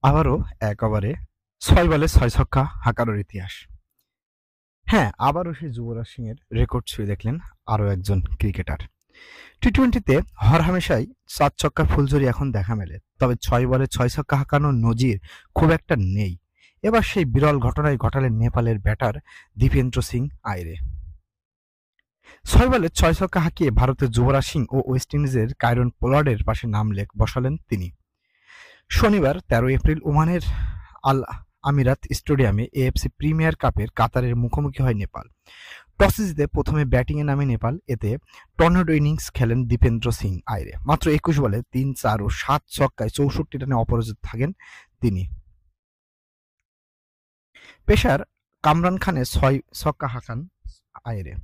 আবারও এক ওভারে ৬ বলে ৬ ছক্কা হাঁকানোর ইতিহাস। হ্যাঁ, আবারও সেই যুবরাজ সিংয়ের রেকর্ড ছুঁয়ে দেখলেন আরও একজন ক্রিকেটার। টি-টোয়েন্টিতে হরহামেশাই ৪ ছক্কার ফুলঝুরি এখন দেখা মেলে, তবে ৬ বলে ৬ ছক্কা হাঁকানোর নজির খুব একটা নেই। এবার সেই বিরল ঘটনাই ঘটালেন নেপালের ব্যাটার দীপেন্দ্র সিং আইরে। ৬ বলে ৬ ছক্কা হাঁকিয়ে ভারতের যুবরাজ সিং ও ওয়েস্ট ইন্ডিজের কায়রন পোলার্ডের পাশে নাম বসালেন তিনি। শনিবার ১৩ এপ্রিল ওমানের আল আমিরাত স্টেডিয়ামে এএফসি প্রিমিয়ার কাপের কাতারের মুখোমুখি হয় নেপাল। টসে জিতে প্রথমে ব্যাটিংয়ে নামে নেপাল। এতে টর্নেডো ইনিংস খেলেন দীপেন্দ্র সিং আইরে। মাত্র ২১ বলে ৩, ৪ ও ৭ ছক্কায় ৬৪ রানে অপরাজিত থাকেন তিনি। পেসার কামরান খানের ৬ ছক্কা হাঁকান আইরে।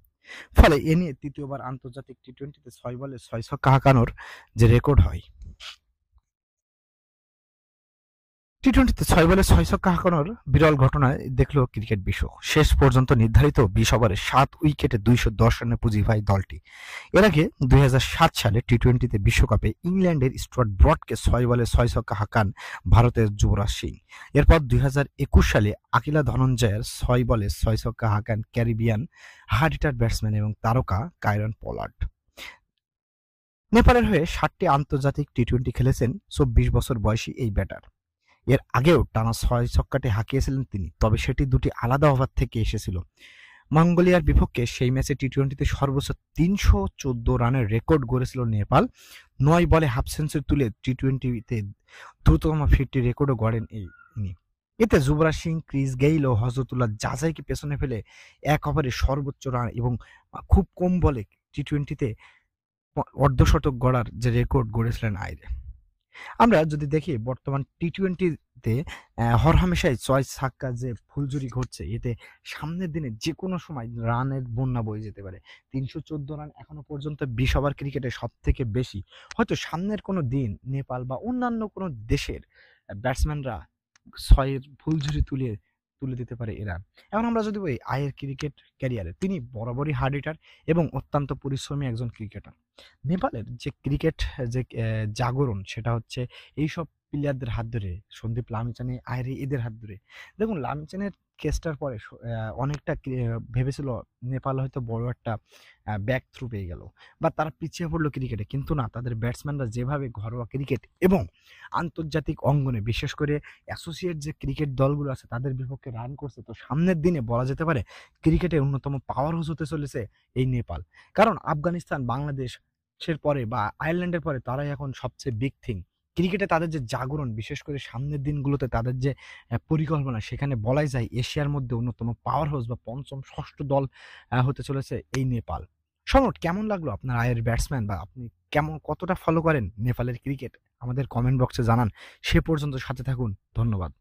ফলে এ নিয়ে তৃতীয়বার আন্তর্জাতিক টি-টোয়েন্টিতে ৬ বলে ৬ ছক্কা হাঁকানোর যে রেকর্ড হয়। টি-টোয়েন্টিতে ৬ বলে ৬ ছক্কা হাঁকানোর বিরল ঘটনায় দেখল ক্রিকেট বিশ্ব। শেষ পর্যন্ত নির্ধারিত ২০ ওভারে ৭ উইকেটে ২১০ রানে পুঁজি পায় দলটি। এর আগে ২০০৭ সালে টি-টোয়েন্টিতে বিশ্বকাপে ইংল্যান্ডের স্টুয়ার্ট ব্রডকে ৬ বলে ৬ ছক্কা হাঁকান ভারতের যুবরাজ সিং। এরপর ২০২১ সালে আকিলা ধনঞ্জয়ের ৬ বলে ৬ ছক্কা হাঁকান ক্যারিবিয়ান হার্ড-হিটার ব্যাটসম্যান এবং তারকা কায়রন পোলার্ড। নেপালের হয়ে ৭টি আন্তর্জাতিক টি-টোয়েন্টি খেলেছেন ২৪ বছর বয়সী এই ব্যাটার। এর আগেও টানা ৬ ছক্কাটি হাঁকিয়েছিলেন তিনি, তবে সেটি দুটি আলাদা ওভার থেকে এসেছিল। মঙ্গোলিয়ার বিপক্ষে সেই ম্যাচে টি-টোয়েন্টিতে সর্বোচ্চ ৩১৪ রানের রেকর্ড গড়েছিল নেপাল। ৯ বলে হাফ সেঞ্চুরি তুলে টি-টোয়েন্টিতে দ্রুততম ফিরতি রেকর্ডও গড়েন ইনি। এতে যুবরাজ সিং, ক্রিস গেইল ও হজরতুল্লাহ জাজাইকে পেছনে ফেলে এক ওভারে সর্বোচ্চ রান এবং খুব কম বলে টি-টোয়েন্টিতে অর্ধশতক গড়ার যে রেকর্ড গড়েছিলেন আইরে। আমরা যদি দেখি বর্তমান টি-টোয়েন্টিতে হরহামেশাই ৬ ছক্কা যে ফুলঝুরি ঘটছে, এতে সামনের দিনে যেকোনো সময় রানের বন্যা বয়ে যেতে পারে। ৩১৪ রান এখনো পর্যন্ত ২০ ওভার ক্রিকেটে সবথেকে বেশি। হয়তো সামনের কোনো দিন নেপাল বা অন্যান্য কোনো দেশের ব্যাটসম্যানরা ৬ এর ফুলঝুরি তুলে দিতে পারে এরা। এখন আমরা যদি বলি আয়ের ক্রিকেট ক্যারিয়ারে তিনি বরাবরই হার্ড হিটার এবং অত্যন্ত পরিশ্রমী একজন ক্রিকেটার। নেপালের যে ক্রিকেট যে জাগরণ সেটা হচ্ছে এইসব প্লেয়ারদের হাত ধরে, সন্দীপ লামিছানে, আইরে এদের হাত ধরে। দেখুন লামিছানের কেসটার পরে অনেকটা ভেবেছিল নেপাল হয়তো বড় একটা ব্যাক থ্রু পেয়ে গেল বা তারা পিছিয়ে পড়লো ক্রিকেটে, কিন্তু না, তাদের ব্যাটসম্যানরা যেভাবে ঘরোয়া ক্রিকেট এবং আন্তর্জাতিক অঙ্গনে বিশেষ করে অ্যাসোসিয়েট যে ক্রিকেট দলগুলো আছে তাদের বিপক্ষে রান করছে, তো সামনের দিনে বলা যেতে পারে ক্রিকেটে অন্যতম পাওয়ার হাউস হতে চলেছে এই নেপাল। কারণ আফগানিস্তান, বাংলাদেশের পরে বা আয়ারল্যান্ডের পরে তারাই এখন সবচেয়ে বিগ থিং। ক্রিকেটে তাদের যে জাগরণ, বিশেষ করে সামনের দিনগুলোতে তাদের যে পরিকল্পনা, সেখানে বলাই যায় এশিয়ার মধ্যে অন্যতম পাওয়ার হাউস বা পঞ্চম ষষ্ঠ দল হতে চলেছে এই নেপাল। সমট, কেমন লাগলো আপনার আয়ের ব্যাটসম্যান, বা আপনি কতটা ফলো করেন নেপালের ক্রিকেট? আমাদের কমেন্ট বক্সে জানান। সে পর্যন্ত সাথে থাকুন। ধন্যবাদ।